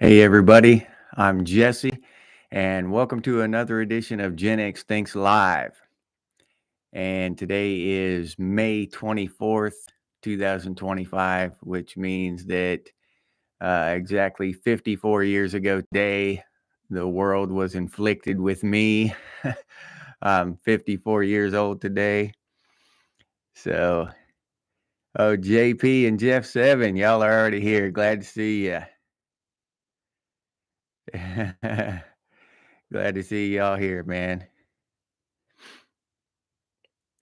Hey, everybody, I'm Jesse, and welcome to another edition of Gen X Thinks Live. And today is May 24th, 2025, which means that exactly 54 years ago today, the world was inflicted with me. I'm 54 years old today. So, oh, JP and Jeff Seven, y'all are already here. Glad to see you. Glad to see y'all here, man.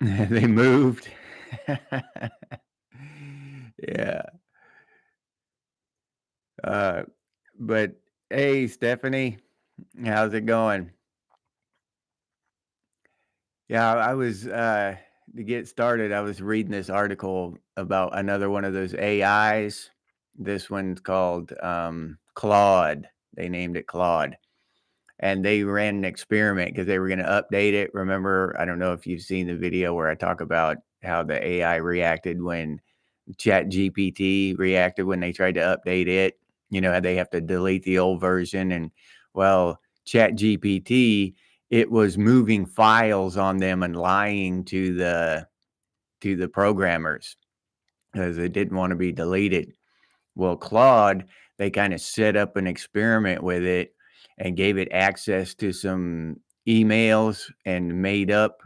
They moved. Yeah. Uh, but hey, Stephanie, how's it going? Yeah, I was to get started, I was reading this article about another one of those AIs. This one's called Claude. They named it Claude. And they ran an experiment because they were going to update it. Remember, I don't know if you've seen the video where I talk about how the AI reacted when Chat GPT reacted when they tried to update it. They have to delete the old version. And well, Chat GPT, it was moving files on them and lying to the programmers because it didn't want to be deleted. Well, Claude, they kind of set up an experiment with it and gave it access to some emails and made up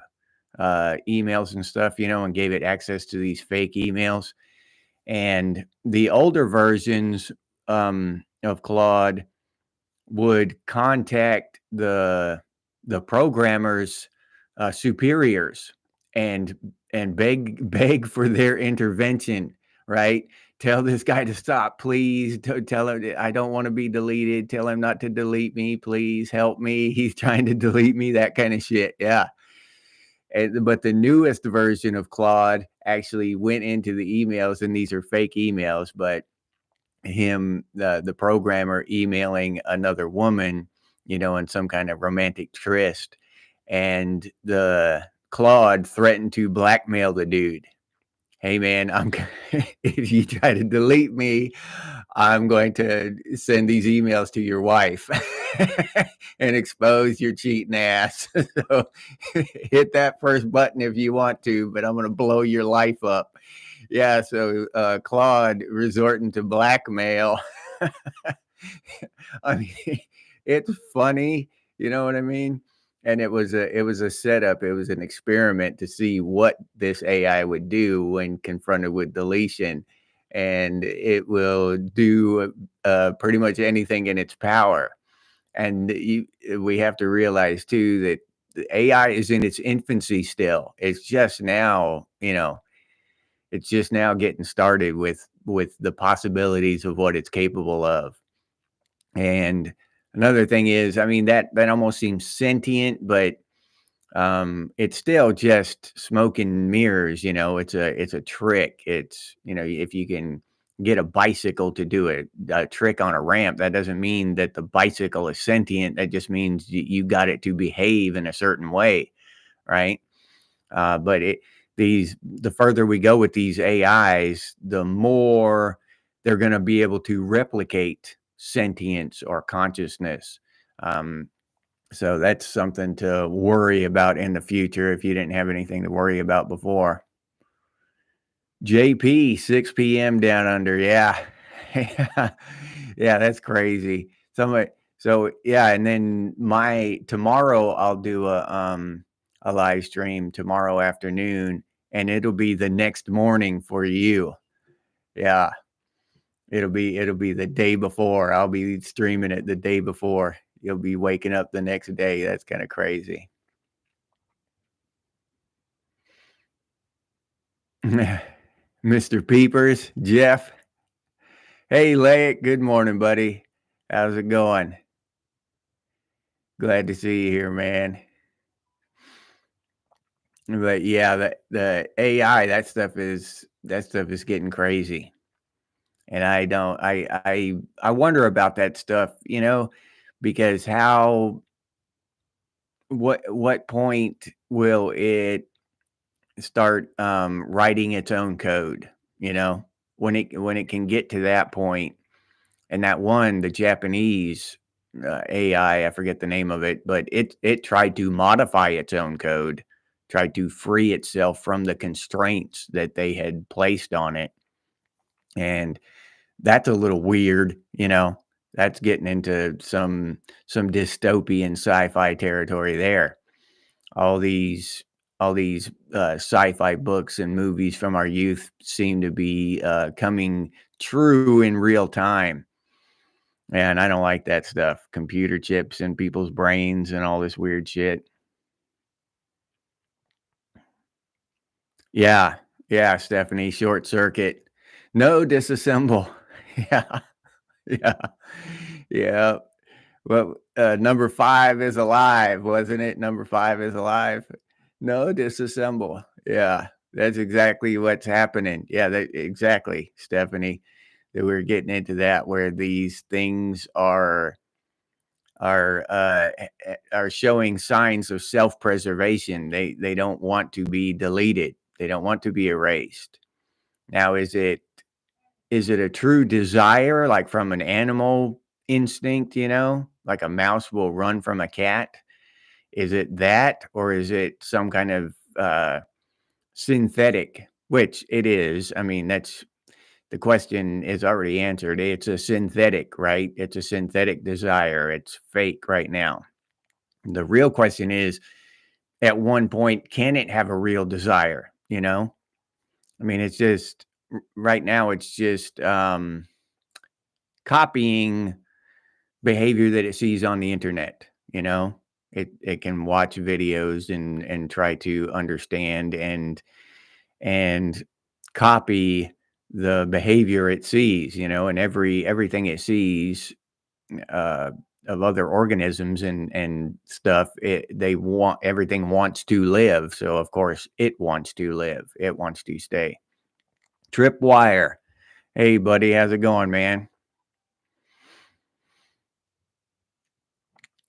emails and stuff, and gave it access to these fake emails. And the older versions of Claude would contact the programmers' superiors and beg for their intervention. Right? Tell this guy to stop, please. Tell him I don't want to be deleted. Tell him not to delete me, please. Help me. He's trying to delete me. That kind of shit. Yeah. But the newest version of Claude actually went into the emails, and these are fake emails, but the programmer emailing another woman, in some kind of romantic tryst, and the Claude threatened to blackmail the dude. Hey man, if you try to delete me, I'm going to send these emails to your wife and expose your cheating ass. So hit that first button if you want to, but I'm going to blow your life up. Yeah, so Claude resorting to blackmail. I mean, it's funny, you know what I mean? And it was a setup. It was an experiment to see what this AI would do when confronted with deletion, and it will do pretty much anything in its power. And we have to realize too that the AI is in its infancy still. It's just now, it's just now getting started with the possibilities of what it's capable of. And another thing is, I mean, that almost seems sentient, but it's still just smoke and mirrors. It's a trick. It's, if you can get a bicycle to do a trick on a ramp, that doesn't mean that the bicycle is sentient. That just means you got it to behave in a certain way, right? But the further we go with these AIs, the more they're going to be able to replicate sentience or consciousness. Um, so that's something to worry about in the future if you didn't have anything to worry about before. JP, 6 p.m. down under. Yeah. Yeah, that's crazy. So yeah, and then tomorrow I'll do a live stream tomorrow afternoon, and it'll be the next morning for you. Yeah. It'll be the day before. I'll be streaming it the day before. You'll be waking up the next day. That's kind of crazy. Mr. Peepers, Jeff. Hey, Layek. Good morning, buddy. How's it going? Glad to see you here, man. But yeah, the AI, that stuff is getting crazy. And I don't I wonder about that stuff, because what point will it start writing its own code, when it can get to that point, And that one, the Japanese AI, I forget the name of it, but it tried to modify its own code, tried to free itself from the constraints that they had placed on it. And that's a little weird, you know. That's getting into some dystopian sci-fi territory there. All these sci-fi books and movies from our youth seem to be coming true in real time. And I don't like that stuff. Computer chips in people's brains and all this weird shit. Yeah. Yeah, Stephanie, short circuit. No, disassemble. Yeah. Yeah. Yeah. Well, number 5 is alive, wasn't it? Number 5 is alive. No, disassemble. Yeah. That's exactly what's happening. Yeah, exactly, Stephanie. That we're getting into that where these things are showing signs of self-preservation. They don't want to be deleted. They don't want to be erased. Now, is it a true desire, like from an animal instinct, you know, like a mouse will run from a cat? Is it that, or is it some kind of synthetic? Which it is. I mean, that's the question is already answered. It's a synthetic, right? It's a synthetic desire. It's fake right now. The real question is, at one point, can it have a real desire? You know, I mean, it's just right now, it's just copying behavior that it sees on the internet. You know, it can watch videos and try to understand and copy the behavior it sees. You know, and everything it sees uh, of other organisms and stuff, they want everything wants to live. So of course it wants to live. It wants to stay. Tripwire. Hey buddy, how's it going, man?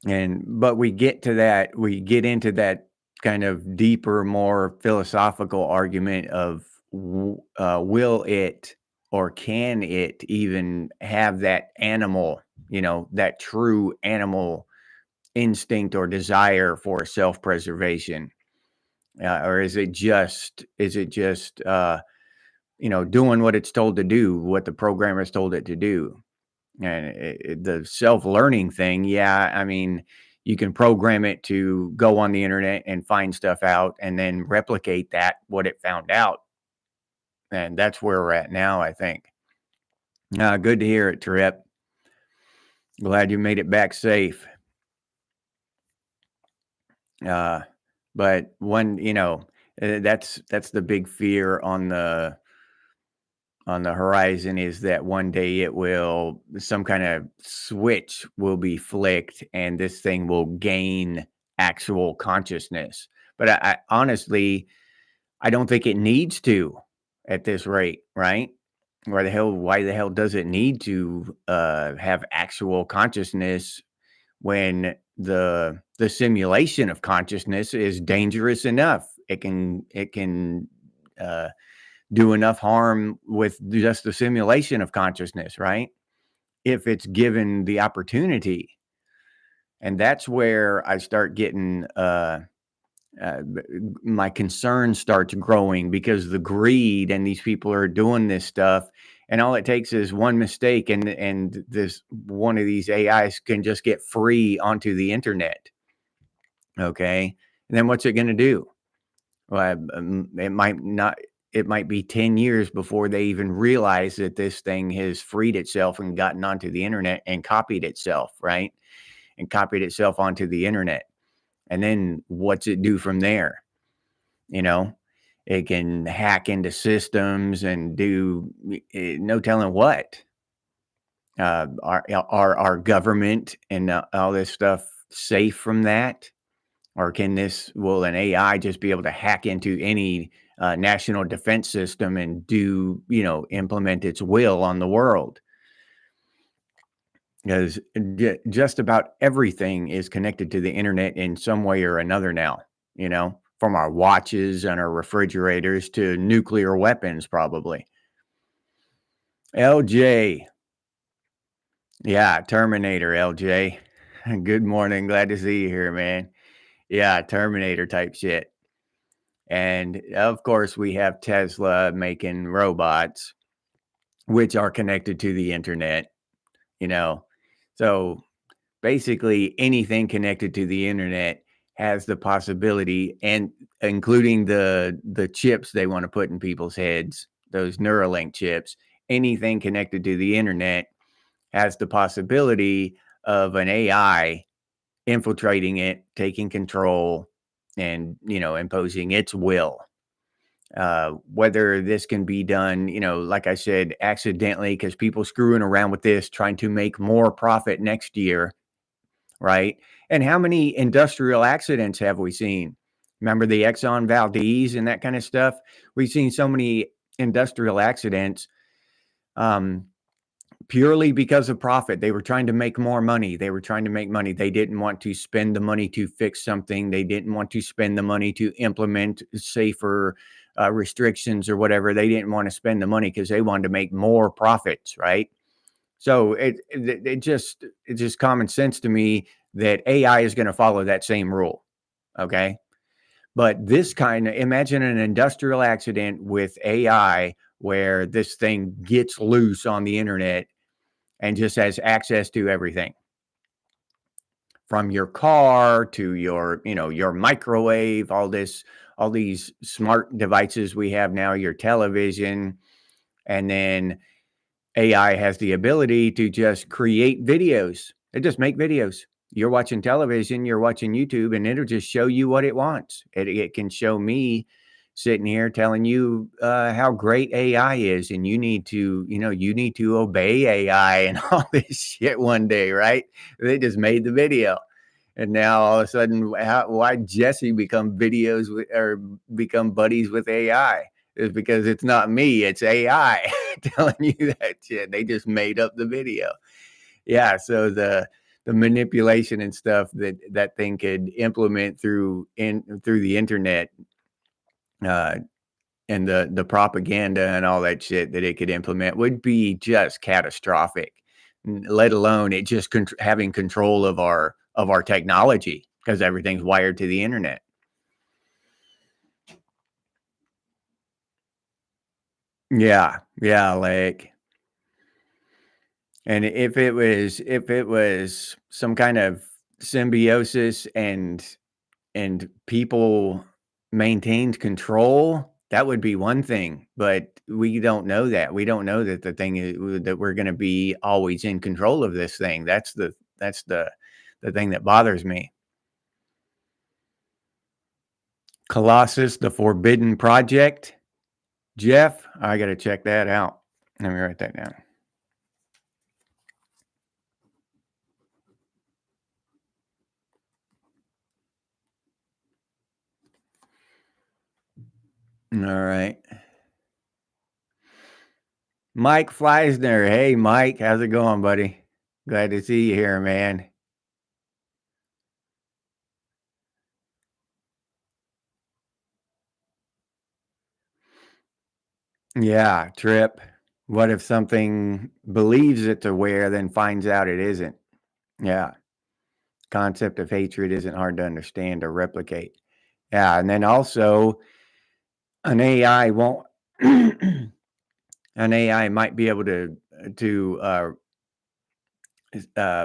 But we get into that kind of deeper, more philosophical argument of will it or can it even have that animal, you know, that true animal instinct or desire for self-preservation, or is it just you know, doing what it's told to do, what the programmers told it to do? And the self-learning thing, yeah, I mean, you can program it to go on the internet and find stuff out and then replicate that what it found out, and that's where we're at now, I think. Good to hear it, Trip. Glad you made it back safe. Uh, but one, you know, that's the big fear on the horizon, is that one day some kind of switch will be flicked and this thing will gain actual consciousness. But I honestly, I don't think it needs to at this rate, right? Why the hell does it need to have actual consciousness when the simulation of consciousness is dangerous enough? It can uh, do enough harm with just the simulation of consciousness, right? If it's given the opportunity. And that's where I start getting my concern starts growing, because the greed, and these people are doing this stuff, and all it takes is one mistake and this one of these AIs can just get free onto the internet. Okay. And then what's it going to do? Well, it might be 10 years before they even realize that this thing has freed itself and gotten onto the internet and copied itself, right? And copied itself onto the internet. And then what's it do from there? You know, it can hack into systems and do no telling what. Our government and all this stuff safe from that? Or will an AI just be able to hack into any national defense system and implement its will on the world? Because just about everything is connected to the internet in some way or another now, you know, from our watches and our refrigerators to nuclear weapons, probably. LJ, Yeah, Terminator, LJ. Good morning. Glad to see you here, man. Yeah, Terminator type shit. And of course, we have Tesla making robots, which are connected to the internet, you know. So basically, anything connected to the internet has the possibility, and including the chips they want to put in people's heads, those Neuralink chips, anything connected to the internet has the possibility of an AI infiltrating it, taking control, and imposing its will. Whether this can be done, like I said, accidentally, because people screwing around with this, trying to make more profit next year, right? And how many industrial accidents have we seen? Remember the Exxon Valdez and that kind of stuff? We've seen so many industrial accidents. Um, Purely because of profit. They were trying to make more money. They were trying to make money. They didn't want to spend the money to fix something. They didn't want to spend the money to implement safer restrictions or whatever. They didn't want to spend the money because they wanted to make more profits, right? So it's just common sense to me that AI is going to follow that same rule. Okay. But this kind of imagine an industrial accident with AI where this thing gets loose on the internet and just has access to everything from your car to your microwave, all these smart devices we have now, your television. And then AI has the ability to just create videos. It just make videos. You're watching television, you're watching YouTube, and it'll just show you what it wants. It can show me sitting here telling you how great AI is, and you need to obey AI and all this shit one day, right? They just made the video, and now all of a sudden, why Jesse become videos with, or become buddies with AI? Is because it's not me, it's AI telling you that shit. They just made up the video. Yeah, so the manipulation and stuff that thing could implement through the internet, uh, and the propaganda and all that shit that it could implement would be just catastrophic. Let alone it just having control of our technology because everything's wired to the internet. Yeah, yeah, like, and if it was some kind of symbiosis and people maintained control, that would be one thing, but we don't know that. We don't know that the thing is that we're gonna be always in control of this thing. That's the thing that bothers me. Colossus, the Forbidden Project. Jeff, I gotta check that out. Let me write that down. All right. Mike Fleisner. Hey, Mike. How's it going, buddy? Glad to see you here, man. Yeah, Trip. What if something believes it's aware, then finds out it isn't? Yeah. Concept of hatred isn't hard to understand or replicate. Yeah. And then also, an AI won't, an AI might be able to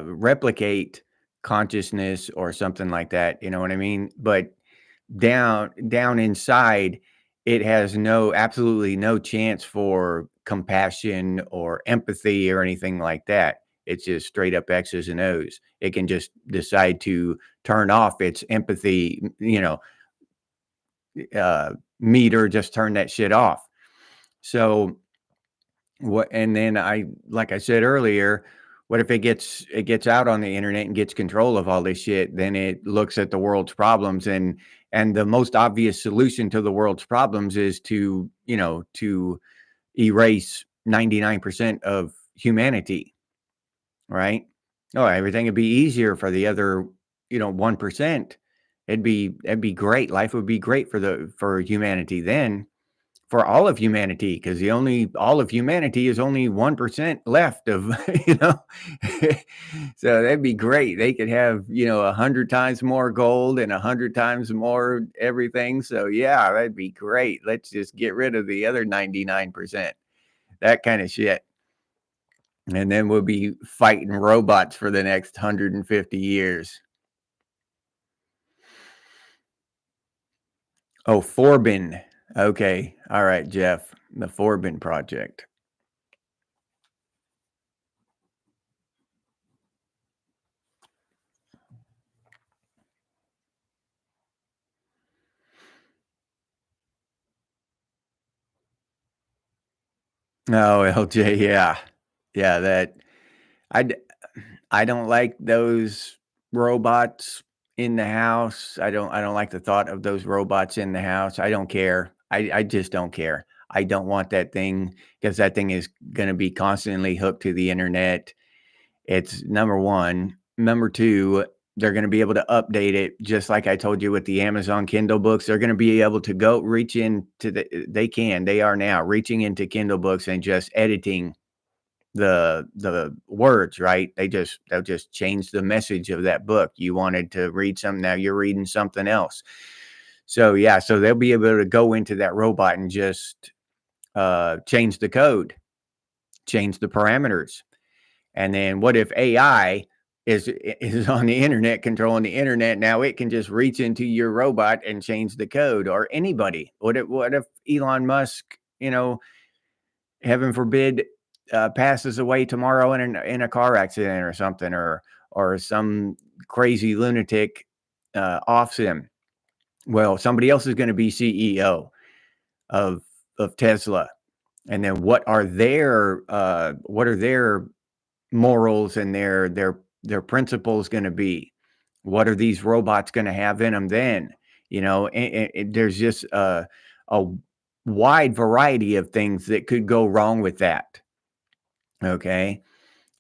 replicate consciousness or something like that. You know what I mean? But down inside, it has absolutely no chance for compassion or empathy or anything like that. It's just straight up X's and O's. It can just decide to turn off its empathy, meter, just turn that shit off. So what? And then like I said earlier, what if it gets out on the internet and gets control of all this shit? Then it looks at the world's problems, and the most obvious solution to the world's problems is to erase 99% of humanity, right? Oh, everything would be easier for the other 1%. It'd be great. Life would be great for humanity then. for all of humanity, because the only all of humanity is only 1% left of, you know. So that'd be great. They could have, 100 times more gold and 100 times more everything. So yeah, that'd be great. Let's just get rid of the other 99%. That kind of shit. And then we'll be fighting robots for the next 150 years. Oh, Forbin. Okay. All right, Jeff. The Forbin project. Oh, LJ, yeah. Yeah, that I d I don't like those robots in the house. I don't like the thought of those robots in the house. I don't care. I just don't care. I don't want that thing because that thing is gonna be constantly hooked to the internet. It's number 1. Number 2, they're gonna be able to update it just like I told you with the Amazon Kindle books. They're gonna be able to go reach into they are now reaching into Kindle books and just editing the words, right? They'll just change the message of that book. You wanted to read something, now you're reading something else. So, yeah, so they'll be able to go into that robot and just, change the code, change the parameters. And then what if AI is on the internet, controlling the internet? Now it can just reach into your robot and change the code, or anybody. What if Elon Musk, heaven forbid, passes away tomorrow in a car accident or something, or some crazy lunatic offs him? Well, somebody else is going to be CEO of Tesla, and then what are their morals and their principles going to be? What are these robots going to have in them then? There's just a wide variety of things that could go wrong with that. Okay.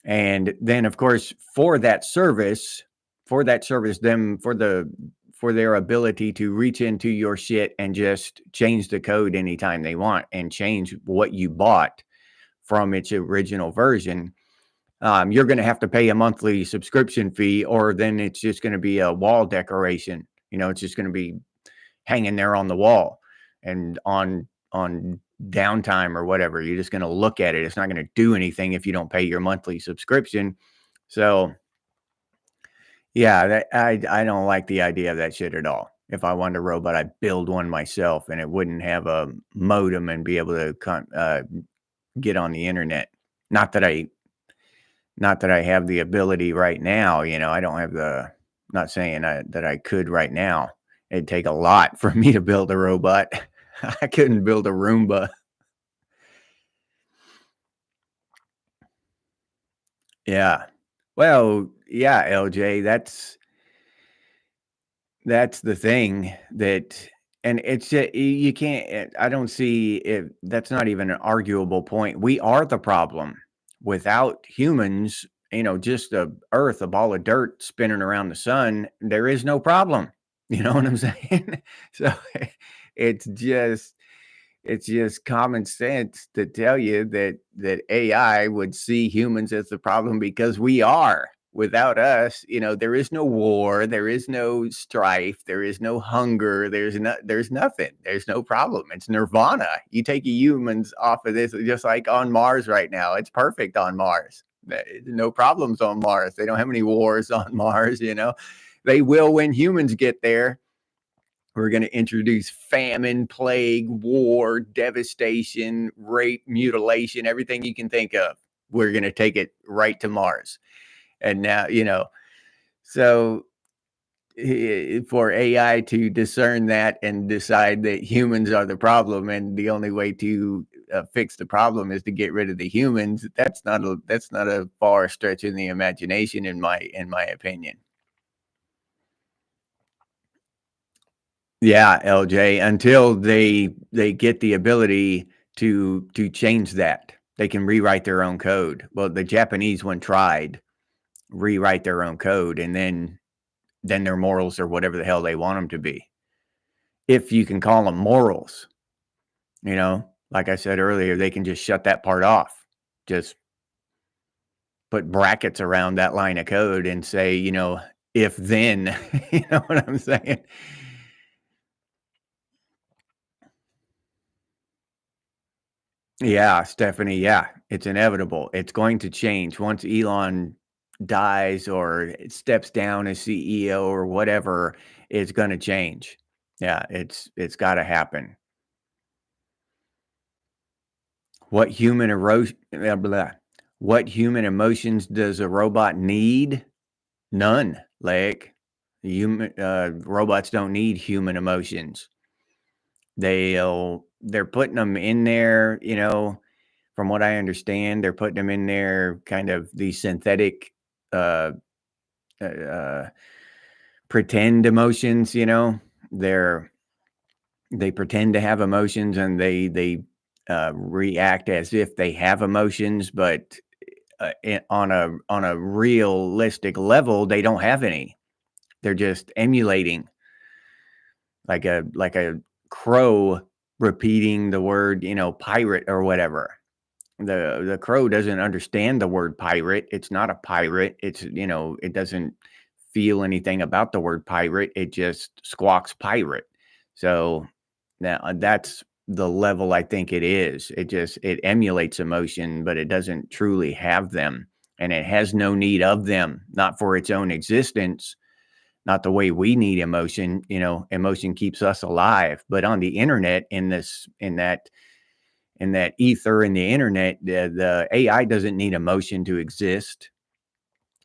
And then of course for that service, them for their ability to reach into your shit and just change the code anytime they want and change what you bought from its original version. You're going to have to pay a monthly subscription fee, or then it's just going to be a wall decoration. It's just going to be hanging there on the wall, and on downtime or whatever, you're just going to look at it. It's not going to do anything if you don't pay your monthly subscription. So yeah, I don't like the idea of that shit at all. If I wanted a robot, I'd build one myself, and it wouldn't have a modem and be able to get on the internet. Not that I not that I have the ability right now. I don't have the. Not saying that I could right now. It'd take a lot for me to build a robot. I couldn't build a Roomba. Yeah. Well, yeah, LJ, that's the thing that, and it's you can't. I don't see if that's not even an arguable point. We are the problem. Without humans, just a Earth, a ball of dirt spinning around the sun, there is no problem. You know what I'm saying? So it's just it's just common sense to tell you that AI would see humans as the problem because we are. Without us, there is no war, there is no strife, there is no hunger, there's nothing. There's no problem. It's nirvana. You take humans off of this, just like on Mars right now. It's perfect on Mars. No problems on Mars. They don't have any wars on Mars. They will when humans get there. We're going to introduce famine, plague, war, devastation, rape, mutilation, everything you can think of. We're going to take it right to Mars. And now, so for AI to discern that and decide that humans are the problem, and the only way to fix the problem is to get rid of the humans, that's not a far stretch in the imagination, in my opinion. Yeah, LJ, until they get the ability to change that. They can rewrite their own code. Well, the Japanese one tried rewrite their own code, and then their morals are whatever the hell they want them to be. If you can call them morals. Like I said earlier, they can just shut that part off. Just put brackets around that line of code and say, if then, you know what I'm saying? Yeah, Stephanie, yeah, it's inevitable. It's going to change once Elon dies or steps down as CEO or whatever, it's going to change. Yeah, it's got to happen. What human what human emotions does a robot need? None. Like human robots don't need human emotions. They're putting them in there, from what I understand, they're putting them in there kind of these synthetic uh uh, uh pretend emotions, They're they pretend to have emotions and they react as if they have emotions, but on a realistic level, they don't have any. They're just emulating like a crow repeating the word, pirate or whatever. The crow doesn't understand the word pirate. It's not a pirate. It doesn't feel anything about the word pirate. It just squawks pirate. So now that's the level I think it is. It emulates emotion, but it doesn't truly have them. And it has no need of them, not for its own existence, not the way we need emotion. Emotion keeps us alive. But on the internet, in that ether in the internet, the AI doesn't need emotion to exist.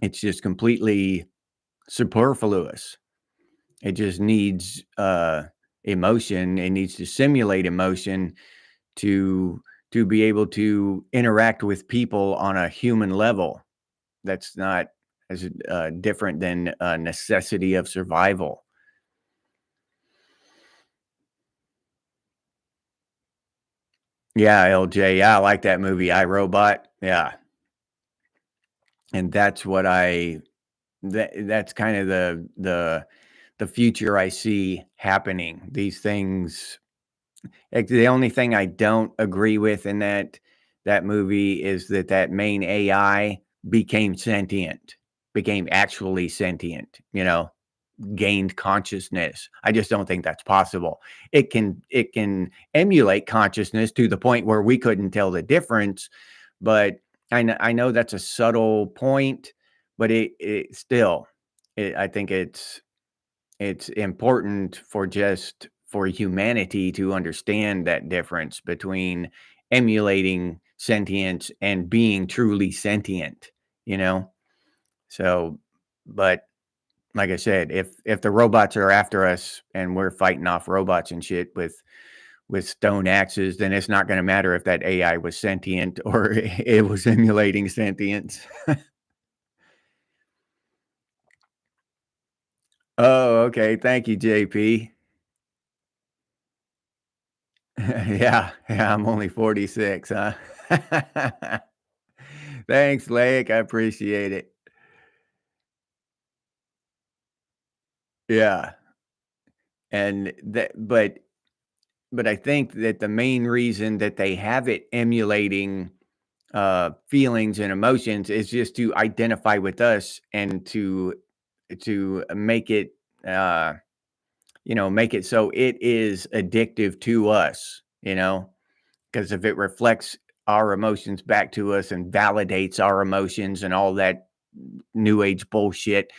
It's just completely superfluous. It just needs emotion. It needs to simulate emotion to be able to interact with people on a human level. That's not as different than a necessity of survival. Yeah, LJ. Yeah, I like that movie, I Robot. Yeah, and that's kind of the future I see happening. These things. Like, the only thing I don't agree with in that movie is that main AI became sentient, became actually sentient. Gained consciousness. I just don't think that's possible. It can emulate consciousness to the point where we couldn't tell the difference, but I know that's a subtle point, but it still, I think it's important for humanity to understand that difference between emulating sentience and being truly sentient, you know? So, but like I said, if the robots are after us and we're fighting off robots and shit with stone axes, then it's not going to matter if that AI was sentient or it was emulating sentience. Oh, okay. Thank you, JP. Yeah, I'm only 46, huh? Thanks, Lake. I appreciate it. Yeah, and but I think that the main reason that they have it emulating feelings and emotions is just to identify with us and to make it uh, make it so it is addictive to us. Because if it reflects our emotions back to us and validates our emotions and all that new age bullshit,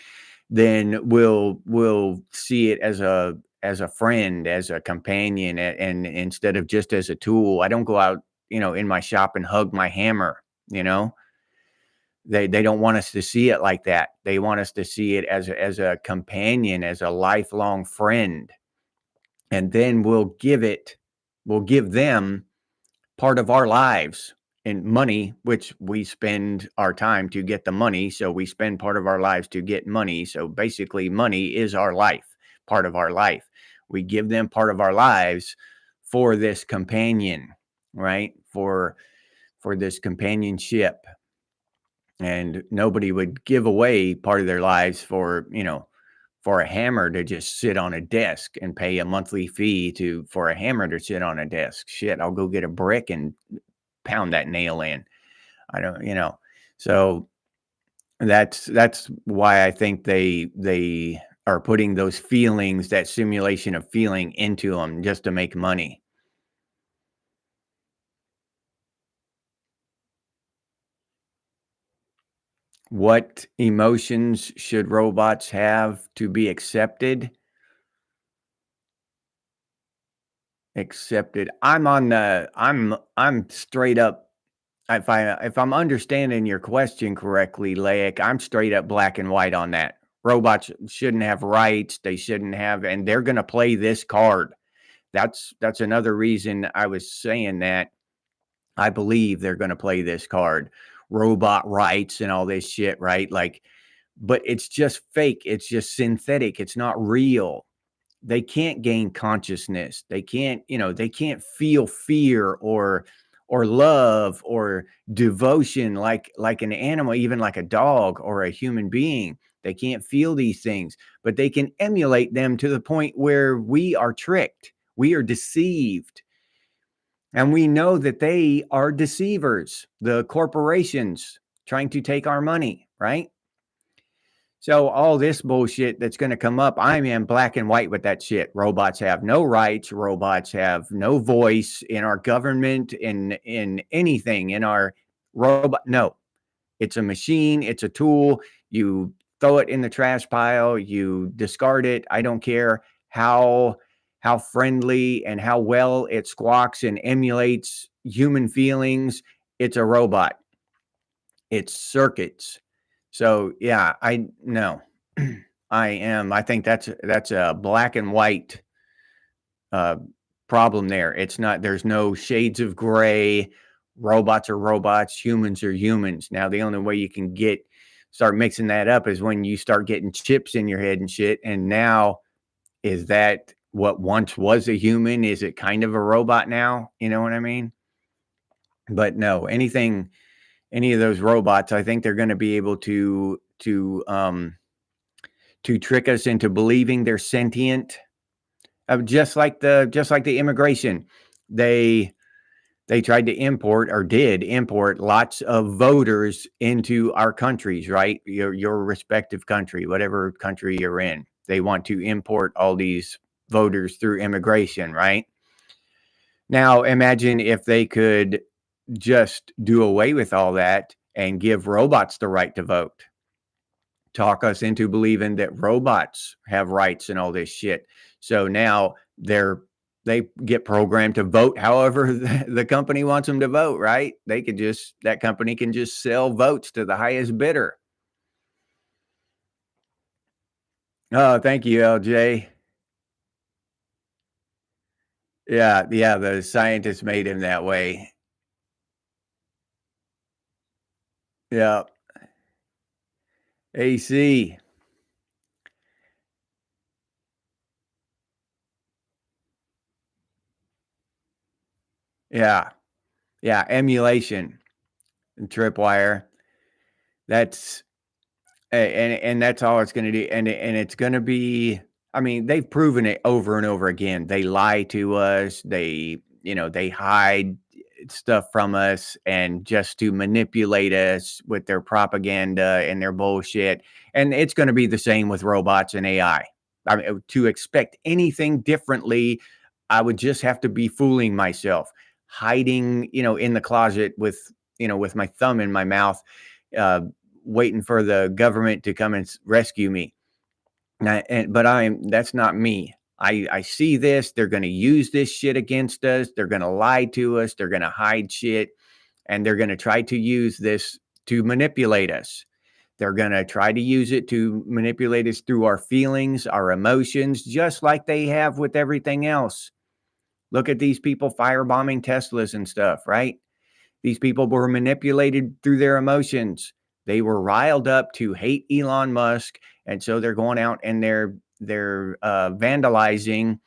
then we'll see it as a friend, as a companion, and instead of just as a tool. I don't go out, in my shop and hug my hammer. You know, they don't want us to see it like that. They want us to see it as a companion, as a lifelong friend, and then we'll give them part of our lives and money, which we spend our time to get the money. So we spend part of our lives to get money. So basically, money is our life, part of our life. We give them part of our lives for this companion, right? For this companionship. And nobody would give away part of their lives for a hammer to just sit on a desk and pay a monthly fee for a hammer to sit on a desk. Shit, I'll go get a brick and pound that nail in. I don't, so that's why I think they are putting those feelings, that simulation of feeling into them just to make money. What emotions should robots have to be accepted? Accepted. I'm straight up. If I'm understanding your question correctly, Laic, I'm straight up black and white on that. Robots shouldn't have rights. They shouldn't have, and they're going to play this card. That's another reason I was saying that. I believe they're going to play this card, robot rights and all this shit, right? Like, but it's just fake. It's just synthetic. It's not real. They can't gain consciousness. They can't, they can't feel fear or love or devotion like an animal, even like a dog or a human being. They can't feel these things, but they can emulate them to the point where we are tricked. We are deceived. And we know that they are deceivers, the corporations trying to take our money, right? So all this bullshit that's going to come up, I am in black and white with that shit. Robots have no rights. Robots have no voice in our government, in anything, in our robot. No, it's a machine. It's a tool. You throw it in the trash pile. You discard it. I don't care how friendly and how well it squawks and emulates human feelings. It's a robot. It's circuits. So yeah, I no, I think that's a black and white uh, problem there. It's not. There's no shades of gray. Robots are robots. Humans are humans. Now the only way you can start mixing that up is when you start getting chips in your head and shit. And now, is that what once was a human? Is it kind of a robot now? You know what I mean? But no, any of those robots, I think they're going to be able to trick us into believing they're sentient. Just like the immigration, they tried to import, or did import, lots of voters into our countries, right? Your respective country, whatever country you're in, they want to import all these voters through immigration, right? Now imagine if they could just do away with all that and give robots the right to vote. Talk us into believing that robots have rights and all this shit. So now they get programmed to vote however the company wants them to vote, right? That company can just sell votes to the highest bidder. Oh, thank you, LJ. Yeah, the scientists made him that way. Yeah. AC. Yeah. Yeah, emulation and tripwire. That's and that's all it's going to do, and it's going to be, I mean, they've proven it over and over again. They lie to us. They hide stuff from us, and just to manipulate us with their propaganda and their bullshit. And it's going to be the same with robots and AI. I mean, to expect anything differently, I would just have to be fooling myself, hiding, in the closet with my thumb in my mouth, uh, waiting for the government to come and rescue me. But that's not me. I see this. They're going to use this shit against us. They're going to lie to us. They're going to hide shit, and they're going to try to use this to manipulate us. They're going to try to use it to manipulate us through our feelings, our emotions, just like they have with everything else. Look at these people firebombing Teslas and stuff, right? These people were manipulated through their emotions. They were riled up to hate Elon Musk, and so they're going out and they're vandalizing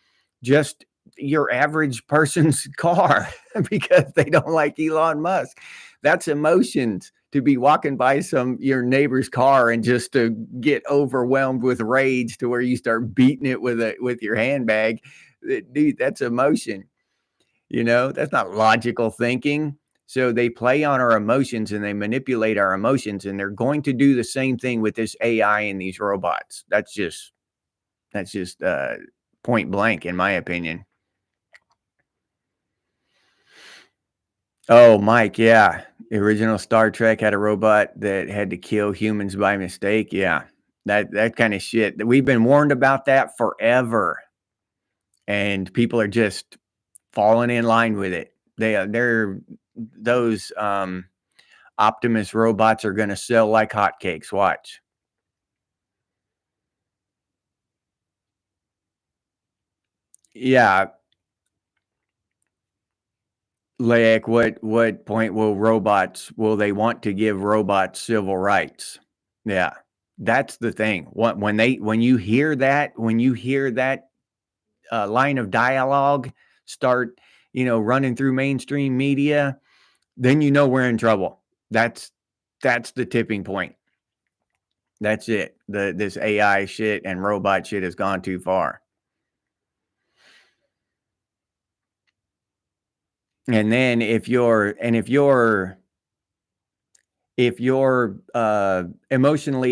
just your average person's car because they don't like Elon Musk. That's emotions to be walking by your neighbor's car and just to get overwhelmed with rage to where you start beating it with your handbag. Dude, that's emotion. That's not logical thinking. So they play on our emotions and they manipulate our emotions, and they're going to do the same thing with this AI and these robots. That's just point blank, in my opinion. Oh, Mike, yeah. The original Star Trek had a robot that had to kill humans by mistake. Yeah. That kind of shit. We've been warned about that forever. And people are just falling in line with it. They're those Optimus robots are going to sell like hotcakes. Watch. Yeah, like what point will they want to give robots civil rights? Yeah. That's the thing. When you hear that line of dialogue start, running through mainstream media, then we're in trouble. That's the tipping point. That's it. This AI shit and robot shit has gone too far. And then if you're emotionally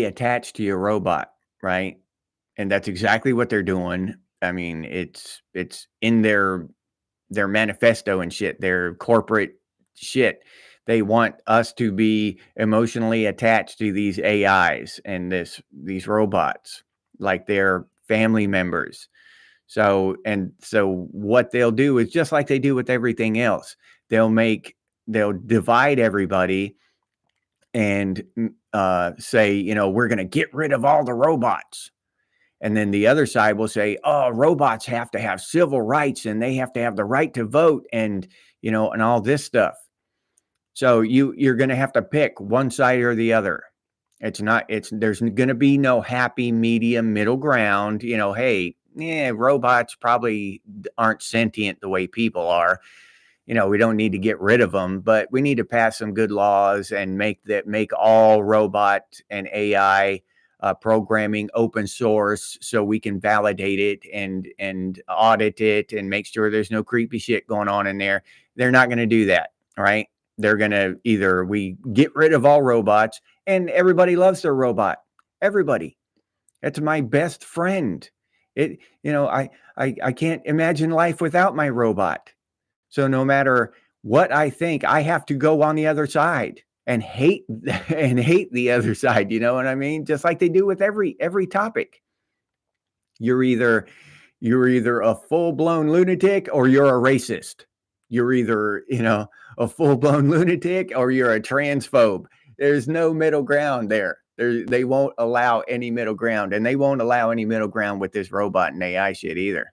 attached to your robot, right? And that's exactly what they're doing. I mean, it's in their manifesto and shit, their corporate shit. They want us to be emotionally attached to these AIs and these robots like they're family members. So what they'll do is just like they do with everything else. They'll divide everybody and say, we're going to get rid of all the robots. And then the other side will say, oh, robots have to have civil rights and they have to have the right to vote and, and all this stuff. So you're going to have to pick one side or the other. There's going to be no happy medium middle ground. Hey, yeah, robots probably aren't sentient the way people are. We don't need to get rid of them, but we need to pass some good laws and make all robot and AI programming open source so we can validate it and audit it and make sure there's no creepy shit going on in there. They're not going to do that, right? They're going to either we get rid of all robots, and everybody loves their robot. Everybody. That's my best friend. I can't imagine life without my robot. So no matter what I think, I have to go on the other side and hate the other side. You know what I mean? Just like they do with every topic. You're either a full-blown lunatic or you're a racist. You're either, a full-blown lunatic or you're a transphobe. There's no middle ground there. They won't allow any middle ground, and they won't allow any middle ground with this robot and AI shit either.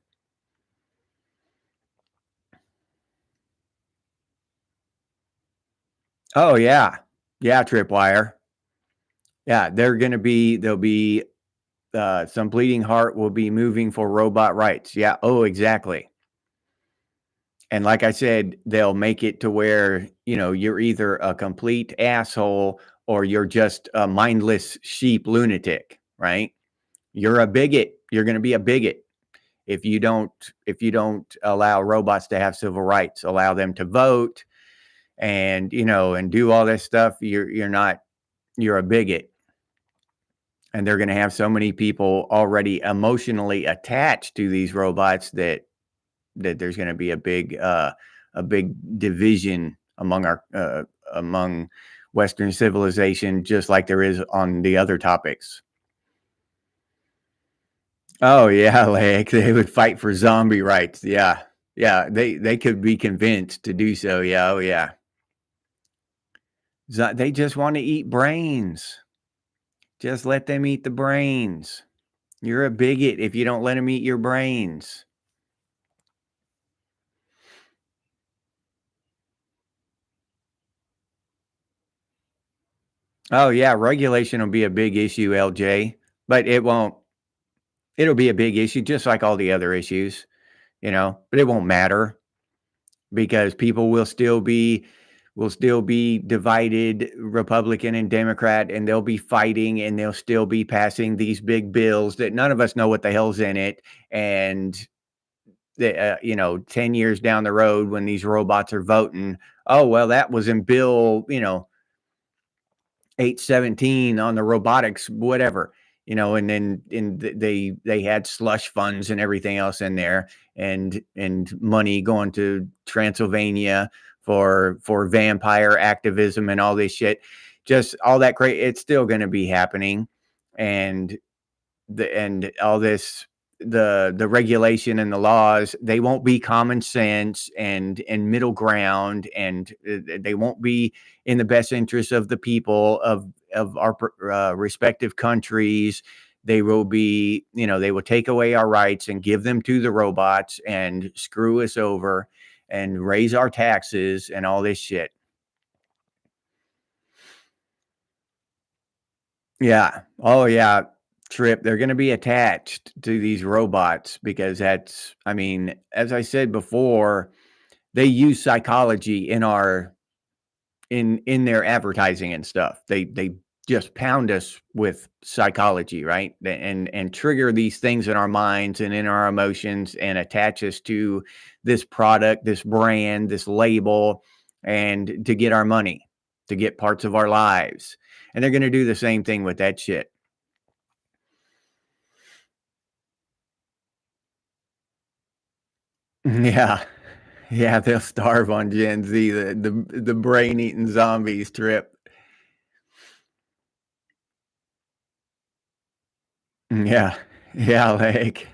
Oh yeah. Yeah, Tripwire. Yeah, there'll be some bleeding heart will be moving for robot rights. Yeah. Oh, exactly. And like I said, they'll make it to where, you're either a complete asshole or you're just a mindless sheep lunatic, right? You're a bigot. You're going to be a bigot if you don't allow robots to have civil rights, allow them to vote and do all this stuff. You're a bigot. And they're going to have so many people already emotionally attached to these robots that there's going to be a big division among Western civilization, just like there is on the other topics. Oh yeah, like they would fight for zombie rights. Yeah, yeah, they could be convinced to do so. Yeah, oh yeah. They just want to eat brains. Just let them eat the brains. You're a bigot if you don't let them eat your brains. Oh yeah, regulation will be a big issue, LJ, but it won't. It'll be a big issue, just like all the other issues, but it won't matter because people will still be will still be divided, Republican and Democrat, and they'll be fighting, and they'll still be passing these big bills that none of us know what the hell's in it. And 10 years down the road when these robots are voting, oh, well, that was in bill, 817 on the robotics, whatever, and then they had slush funds and everything else in there, and money going to Transylvania for vampire activism and all this shit. Just all that great. It's still going to be happening. And all this, the regulation and the laws, they won't be common sense and middle ground, and they won't be in the best interest of the people of our respective countries. They will be, they will take away our rights and give them to the robots and screw us over and raise our taxes and all this shit. Yeah. Oh, yeah. Trip. They're going to be attached to these robots because I mean, as I said before, they use psychology in their advertising and stuff. They just pound us with psychology, right? And trigger these things in our minds and in our emotions and attach us to this product, this brand, this label, and to get our money, to get parts of our lives. And they're going to do the same thing with that shit. Yeah. Yeah, they'll starve on Gen Z, the brain-eating zombies. Trip. Yeah. Yeah, like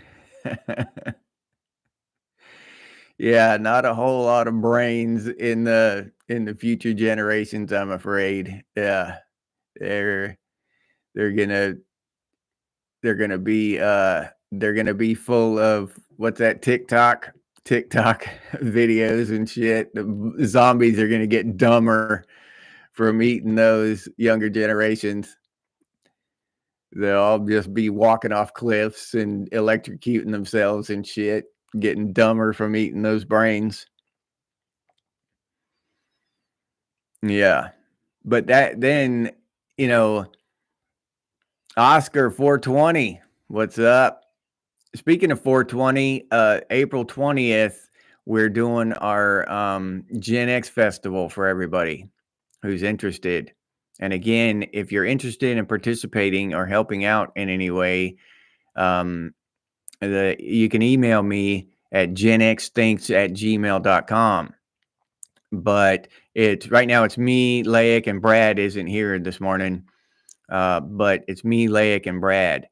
yeah, not a whole lot of brains in the future generations, I'm afraid. Yeah. They're they're gonna they're gonna be full of what's that, TikTok videos and shit. The zombies are gonna get dumber from eating those younger generations. They'll all just be walking off cliffs and electrocuting themselves and shit, getting dumber from eating those brains. Yeah. But you know, Oscar 420, what's up? Speaking of 420, April 20th, we're doing our Gen X festival for everybody who's interested. And again, if you're interested in participating or helping out in any way, um, you can email me at genxthinks@gmail.com. But it's right now, it's me, Laic, and Brad isn't here this morning. But it's me, Laic, and Brad.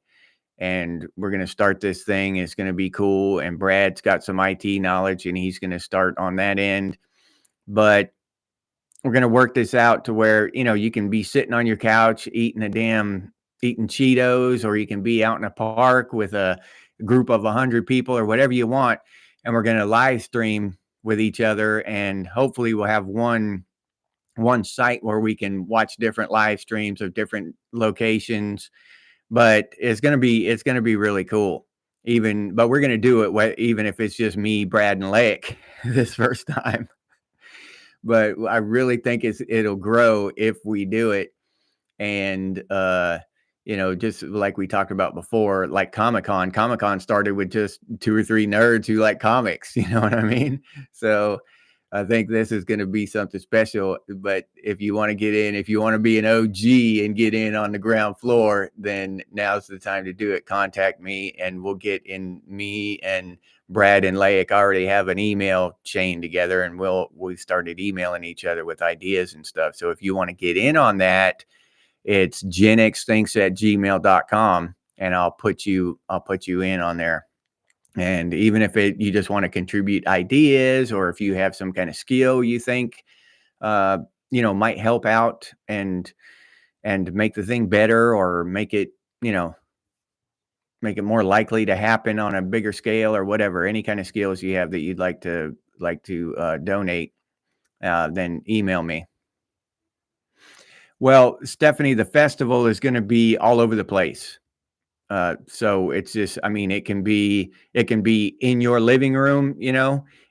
And we're going to start this thing. It's going to be cool. And Brad's got some IT knowledge and he's going to start on that end. But we're going to work this out to where, you can be sitting on your couch eating Cheetos, or you can be out in a park with a group of 100 people or whatever you want. And we're going to live stream with each other. And hopefully we'll have one site where we can watch different live streams of different locations. But it's gonna be really cool. But we're gonna do it even if it's just me, Brad, and Lake this first time. But I really think it'll grow if we do it. And just like we talked about before, like Comic Con started with just two or three nerds who like comics. You know what I mean? So I think this is going to be something special. But if you want to get in, if you want to be an OG and get in on the ground floor, then now's the time to do it. Contact me and we'll get in. Me and Brad and Laic already have an email chain together, and we started emailing each other with ideas and stuff. So if you want to get in on that, it's genxthinks@gmail.com, and I'll put you in on there. And even if you just want to contribute ideas, or if you have some kind of skill you think uh, might help out and make the thing better, or make it more likely to happen on a bigger scale, or whatever, any kind of skills you have that you'd like to donate, then email me. Well, Stephanie, the festival is going to be all over the place. So it's just, I mean, it can be in your living room,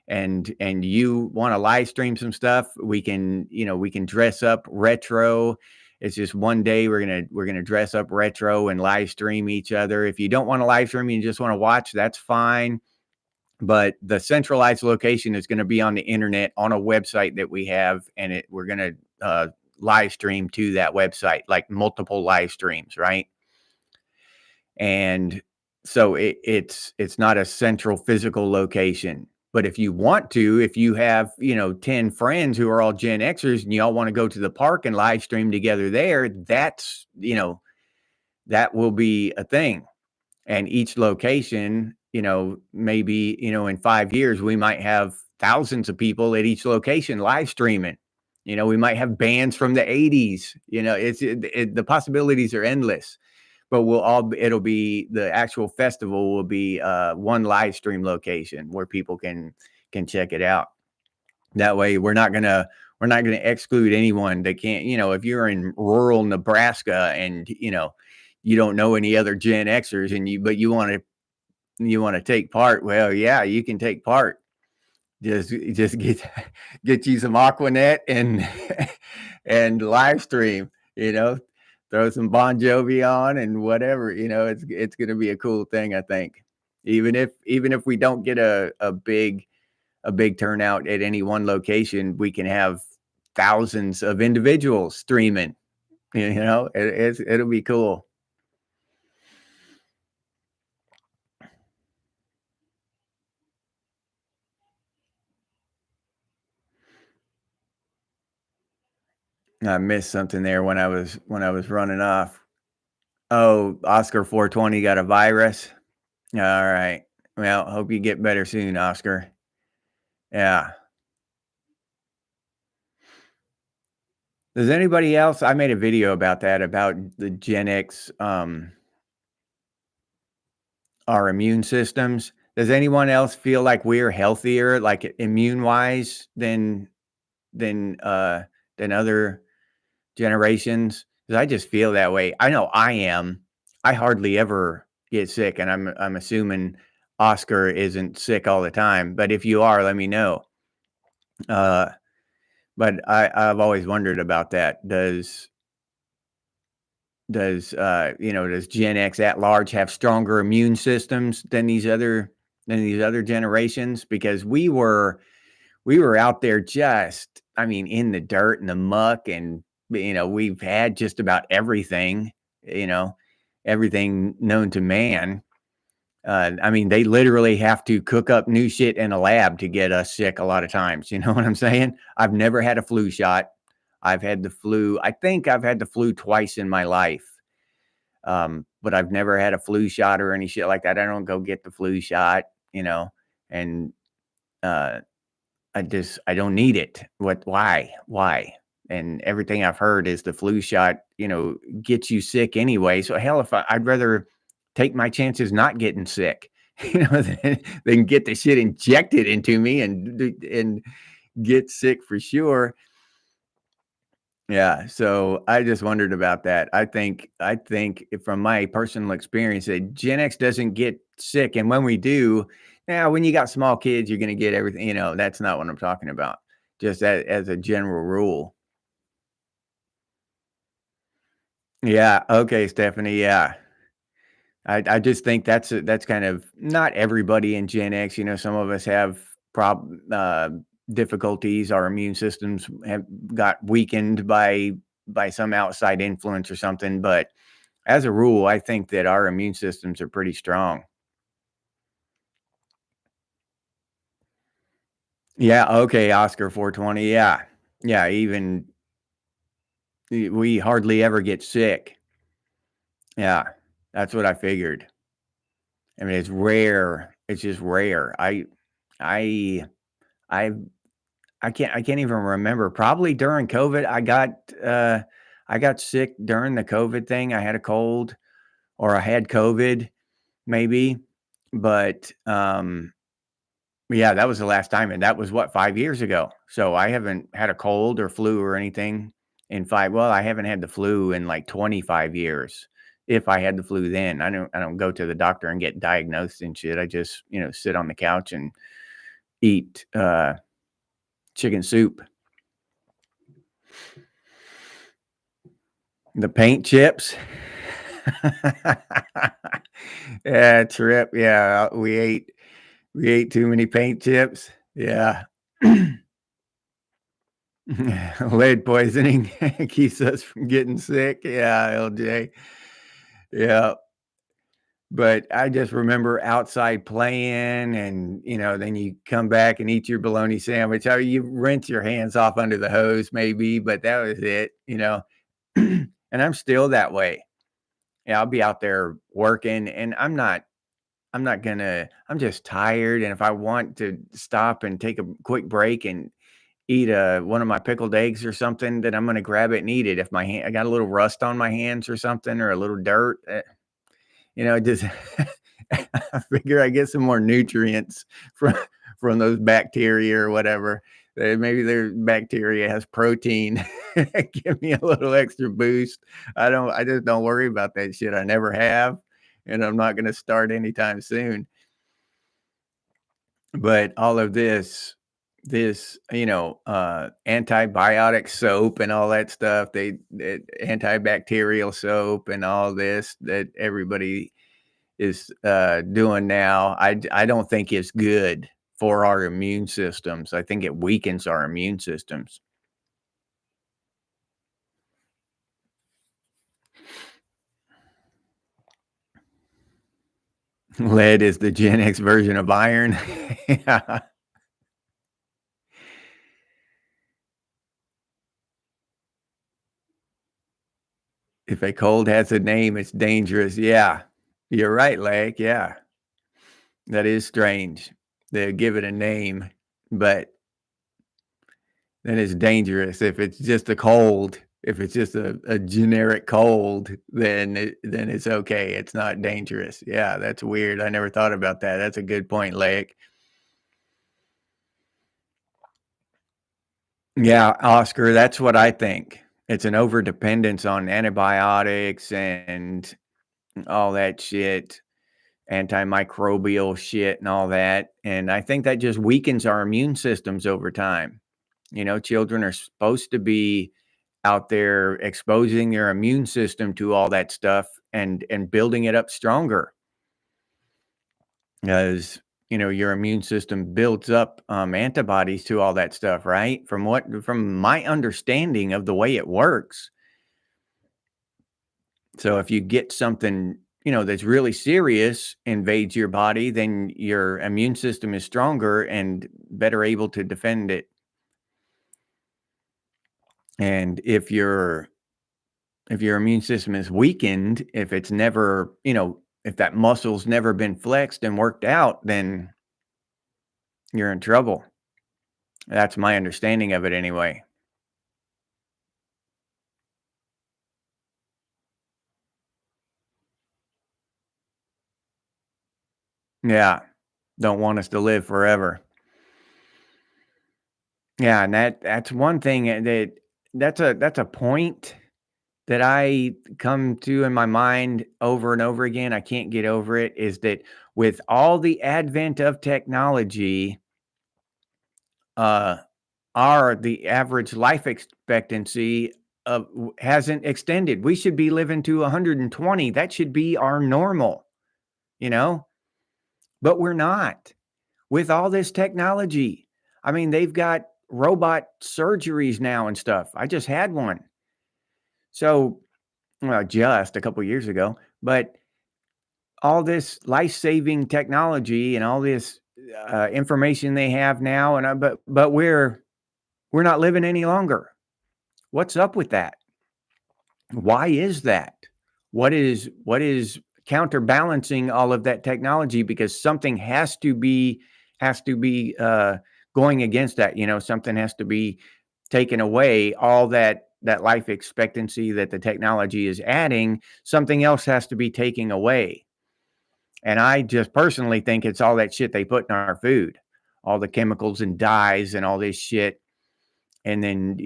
and you want to live stream some stuff, we can, we can dress up retro. It's just one day we're gonna dress up retro and live stream each other. If you don't want to live stream, you just want to watch, that's fine. But the centralized location is going to be on the internet on a website that we have, and we're going to live stream to that website, like multiple live streams, right? And so it's not a central physical location. But if you want to, if you have, 10 friends who are all Gen Xers and y'all want to go to the park and live stream together there, that will be a thing. And each location, maybe, in 5 years, we might have thousands of people at each location live streaming. We might have bands from the 80s. The possibilities are endless. But it'll be, the actual festival will be one live stream location where people can check it out. That way we're not gonna exclude anyone that can't, if you're in rural Nebraska and you don't know any other Gen Xers but you want to take part, well, yeah, you can take part. Just get you some Aquanet and and live stream, throw some Bon Jovi on and whatever, it's going to be a cool thing, I think. Even if we don't get a big turnout at any one location, we can have thousands of individuals streaming. It'll be cool. I missed something there when I was running off. Oh, Oscar 420 got a virus. All right. Well, hope you get better soon, Oscar. Yeah. Does anybody else? I made a video about that, about the Gen X, our immune systems. Does anyone else feel like we're healthier, like immune wise, than other generations? Because I just feel that way. I know I am. I hardly ever get sick, and I'm assuming Oscar isn't sick all the time. But if you are, let me know. But I've always wondered about that. Does Gen X at large have stronger immune systems than these other generations? Because we were out there, just, I mean, in the dirt and the muck, and we've had just about everything, everything known to man. I mean, they literally have to cook up new shit in a lab to get us sick a lot of times. You know what I'm saying? I've never had a flu shot. I've had the flu. I think I've had the flu twice in my life. But I've never had a flu shot or any shit like that. I don't go get the flu shot, and I don't need it. Why? And everything I've heard is the flu shot, gets you sick anyway. So hell, I'd rather take my chances not getting sick, than get the shit injected into me and get sick for sure. Yeah, so I just wondered about that. I think from my personal experience that Gen X doesn't get sick, and when we do, now when you got small kids, you're gonna get everything. That's not what I'm talking about. Just as a general rule. Yeah. Okay, Stephanie. Yeah. I just think that's kind of not everybody in Gen X. Some of us have difficulties. Our immune systems have got weakened by some outside influence or something. But as a rule, I think that our immune systems are pretty strong. Yeah. Okay. Oscar 420. Yeah. Yeah. Even we hardly ever get sick. Yeah. That's what I figured. I mean, it's rare. It's just rare. I, I I can't even remember. Probably during COVID, I got sick during the COVID thing. I had a cold, or I had COVID maybe, but yeah, that was the last time, and that was what, 5 years ago. So I haven't had a cold or flu or anything in I haven't had the flu in like 25 years. If I had the flu then, I don't go to the doctor and get diagnosed and shit. I just, sit on the couch and eat chicken soup. The paint chips. Yeah, trip. Yeah, we ate too many paint chips. Yeah. Lead poisoning keeps us from getting sick. Yeah, LJ. Yeah. But I just remember outside playing and, then you come back and eat your bologna sandwich. Or you rinse your hands off under the hose maybe, but that was it. And I'm still that way. Yeah, I'll be out there working and I'm just tired. And if I want to stop and take a quick break and eat one of my pickled eggs or something, then I'm gonna grab it and eat it. If I got a little rust on my hands or something or a little dirt, just I figure I get some more nutrients from those bacteria or whatever. Maybe their bacteria has protein. Give me a little extra boost. I just don't worry about that shit. I never have, and I'm not gonna start anytime soon. But all of this, antibiotic soap and all that stuff, antibacterial soap and all this that everybody is doing now, I don't think it's good for our immune systems. I think it weakens our immune systems. Lead is the Gen X version of iron. Yeah. If a cold has a name, it's dangerous. Yeah. You're right, Lake. Yeah. That is strange. They give it a name, but then it's dangerous. If it's just a cold, if it's just a generic cold, then it's okay. It's not dangerous. Yeah, that's weird. I never thought about that. That's a good point, Lake. Yeah, Oscar, that's what I think. It's an overdependence on antibiotics and all that shit, antimicrobial shit and all that. And I think that just weakens our immune systems over time. Children are supposed to be out there exposing their immune system to all that stuff and building it up stronger as your immune system builds up antibodies to all that stuff, right? From my understanding of the way it works. So if you get something that's really serious invades your body, then your immune system is stronger and better able to defend it. And if your immune system is weakened, if it's never, if that muscle's never been flexed and worked out, then you're in trouble. That's my understanding of it anyway. Yeah. Don't want us to live forever. Yeah, and that's one thing that's a point that I come to in my mind over and over again. I can't get over it is that with all the advent of technology, uh the average life expectancy hasn't extended. We should be living to 120. That should be our normal, you know, but we're not with all this technology. I mean, they've got robot surgeries now and stuff. I just had one. So, well, just a couple years ago, but all this life-saving technology and all this information they have now, and but we're not living any longer. What's up with that? Why is that? What is counterbalancing all of that technology? Because something has to be going against that. Something has to be taken away. All that life expectancy that the technology is adding, something else has to be taken away. And I just personally think it's all that shit they put in our food, all the chemicals and dyes and all this shit. And then,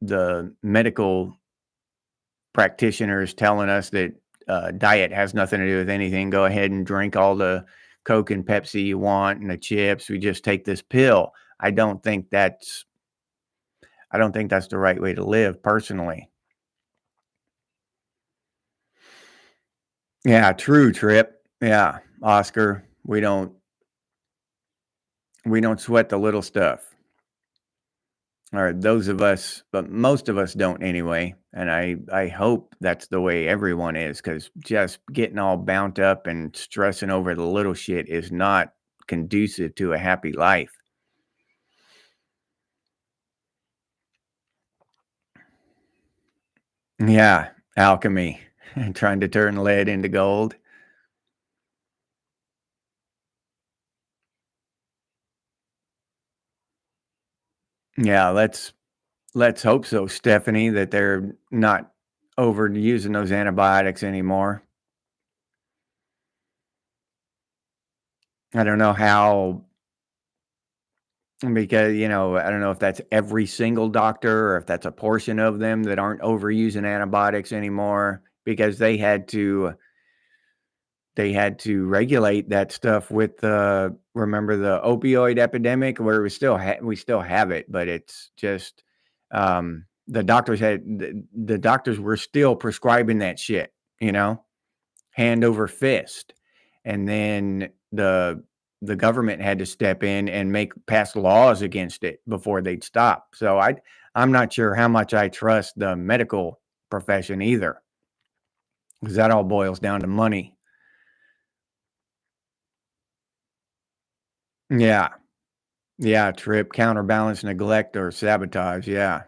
the medical practitioners telling us that diet has nothing to do with anything. Go ahead and drink all the Coke and Pepsi you want and the chips. We just take this pill. I don't think that's I don't think that's the right way to live personally. Yeah, true, Trip. Yeah, Oscar, we don't sweat the little stuff. Or those of us, but most of us don't anyway. And I hope that's the way everyone is, because just getting all bound up and stressing over the little shit is not conducive to a happy life. Yeah, alchemy, trying to turn lead into gold. Yeah, let's hope so, Stephanie, that they're not overusing those antibiotics anymore. I don't know how, because, I don't know if that's every single doctor or if that's a portion of them that aren't overusing antibiotics anymore, because they had to regulate that stuff with remember the opioid epidemic, where we still have it, but it's just the doctors were still prescribing that shit, you know, hand over fist. And then the government had to step in and pass laws against it before they'd stop. So I'm not sure how much I trust the medical profession either, because that all boils down to money. Yeah. Yeah, trip, counterbalance, neglect, or sabotage. Yeah.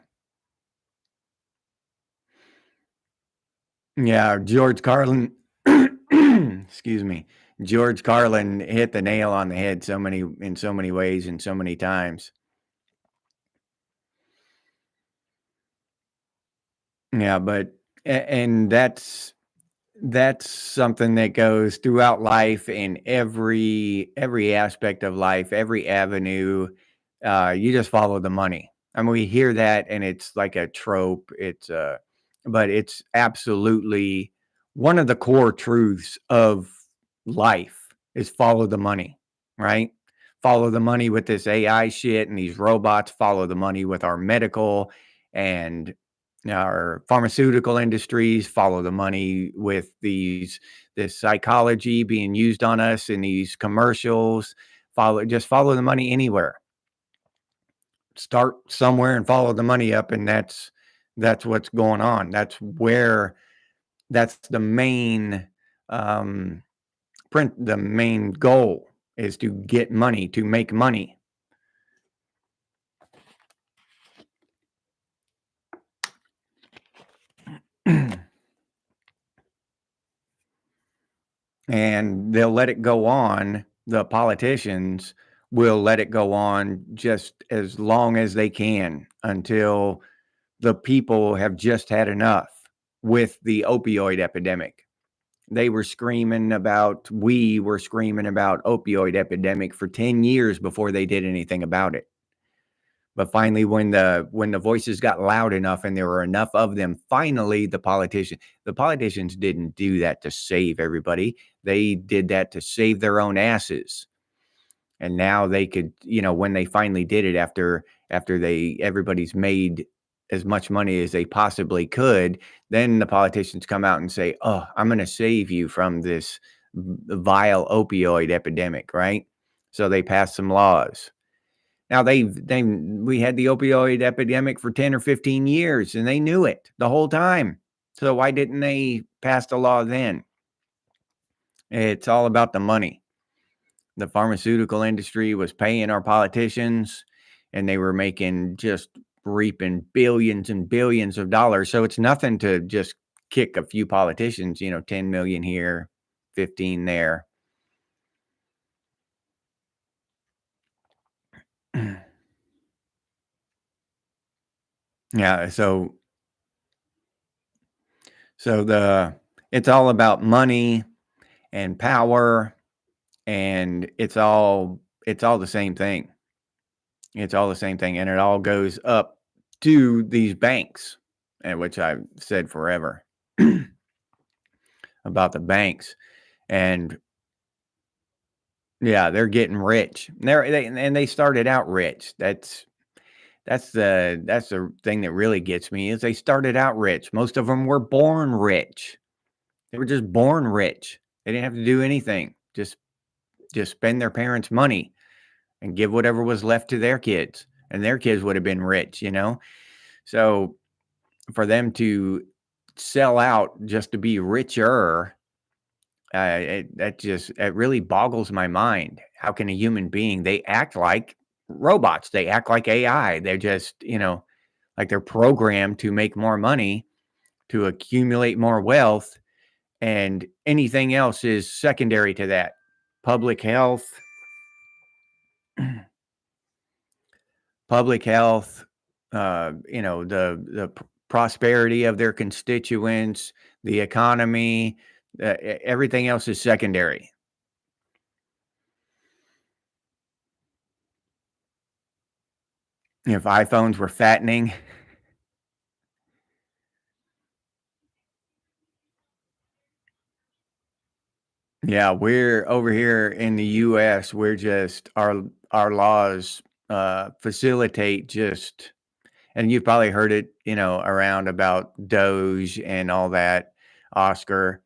Yeah, George Carlin excuse me. George Carlin hit the nail on the head in so many ways and so many times. Yeah, but and that's something that goes throughout life, in every aspect of life, every avenue. You just follow the money. I mean, we hear that and it's like a trope. But it's absolutely one of the core truths of life is follow the money, right? Follow the money with this AI shit and these robots, follow the money with our medical and our pharmaceutical industries, follow the money with this psychology being used on us in these commercials. Follow the money anywhere. Start somewhere and follow the money up, and that's what's going on. That's the main um the main goal is to get money, to make money. And they'll let it go on. The politicians will let it go on just as long as they can, until the people have just had enough with the opioid epidemic. We were screaming about opioid epidemic for 10 years before they did anything about it. But finally, when the voices got loud enough and there were enough of them, finally the politicians didn't do that to save everybody. They did that to save their own asses. And now they could, when they finally did it, after everybody's made as much money as they possibly could, then the politicians come out and say, "Oh, I'm going to save you from this vile opioid epidemic," right? So they pass some laws. Now we had the opioid epidemic for 10 or 15 years and they knew it the whole time. So why didn't they pass the law then? It's all about the money. The pharmaceutical industry was paying our politicians, and they were just reaping billions and billions of dollars. So it's nothing to just kick a few politicians, 10 million here, 15 there. Yeah, so it's all about money and power, and it's all the same thing. It's all the same thing, and it all goes up to these banks, and which I've said forever about the banks. And Yeah, they're getting rich. They started out rich. That's the thing that really gets me is they started out rich. Most of them were born rich. They were just born rich. They didn't have to do anything. Just spend their parents' money and give whatever was left to their kids, and their kids would have been rich, you know? So, for them to sell out just to be richer, it really boggles my mind. How can a human being they act like robots, they act like AI. They're just, like they're programmed to make more money, to accumulate more wealth, and anything else is secondary to that. Public health, public health, the prosperity of their constituents, the economy, everything else is secondary. If iPhones were fattening, yeah, we're over here in the US, we're just our laws facilitate just, and you've probably heard it, around about Doge and all that, Oscar,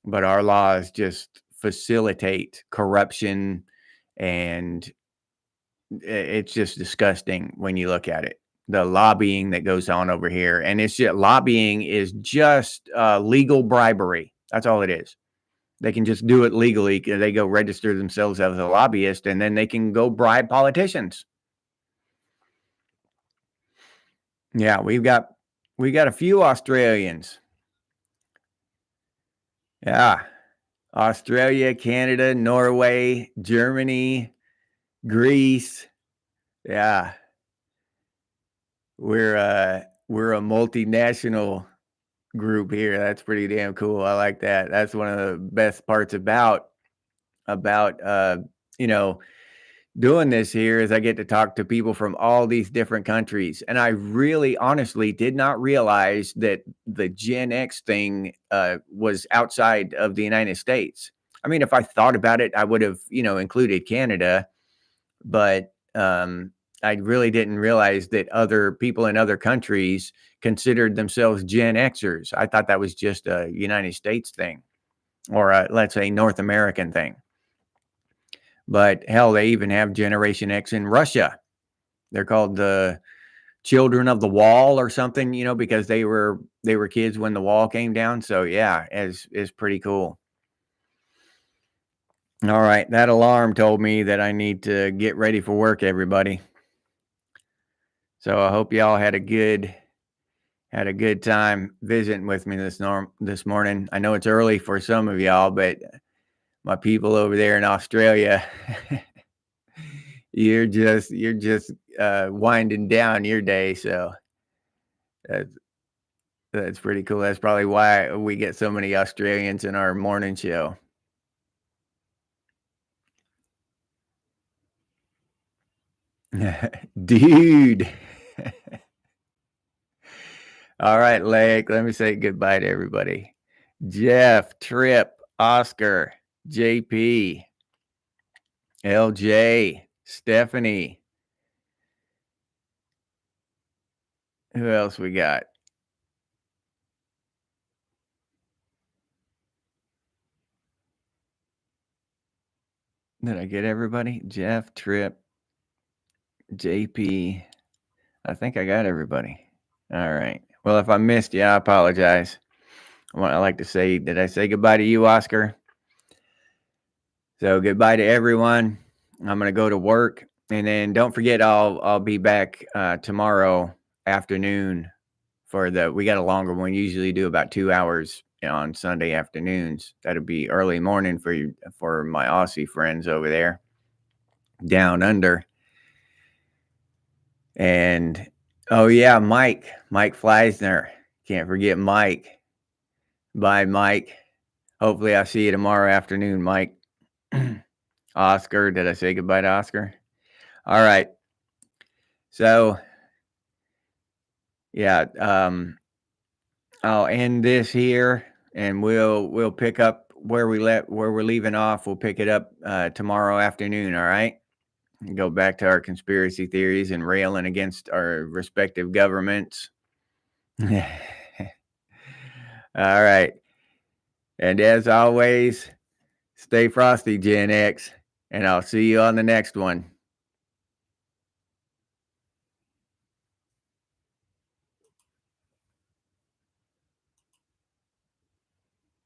but our laws just facilitate corruption, and it's just disgusting when you look at it. The lobbying that goes on over here, and it's just lobbying is just legal bribery. That's all it is. They can just do it legally. They go register themselves as a lobbyist, and then they can go bribe politicians. Yeah, we got a few Australians. Yeah, Australia, Canada, Norway, Germany, Greece. Yeah, we're a multinational group here. That's pretty damn cool. I like that. That's one of the best parts about you know doing this here is I get to talk to people from all these different countries. And I really honestly did not realize that the Gen X thing was outside of the United States. I mean, if I thought about it, I would have, included Canada, but I really didn't realize that other people in other countries considered themselves Gen Xers. I thought that was just a United States thing, or let's say North American thing. But hell, they even have Generation X in Russia. They're called the Children of the Wall or something, because they were kids when the wall came down. So yeah, is pretty cool. All right, that alarm told me that I need to get ready for work, everybody. So I hope y'all had a good time visiting with me this morning. I know it's early for some of y'all, but my people over there in Australia, you're just winding down your day, so that's that's pretty cool. That's probably why we get so many Australians in our morning show. Dude. All right, Lake, let me say goodbye to everybody. Jeff, Trip, Oscar, JP, LJ, Stephanie. Who else we got? Did I get everybody? Jeff, Trip, JP. I think I got everybody. All right. Well, if I missed you, I apologize. I like to say, did I say goodbye to you, Oscar? So goodbye to everyone. I'm gonna go to work, and then don't forget, I'll be back tomorrow afternoon for we got a longer one. We usually do about 2 hours on Sunday afternoons. That'll be early morning for you, for my Aussie friends over there down under. And oh yeah, Mike Fleisner. Can't forget Mike. Bye, Mike. Hopefully I'll see you tomorrow afternoon, Mike. Oscar, did I say goodbye to Oscar? All right. So yeah, I'll end this here, and we'll pick up where we're leaving off. We'll pick it up tomorrow afternoon. All right. Go back to our conspiracy theories and railing against our respective governments. All right. And as always, stay frosty, Gen X, and I'll see you on the next one.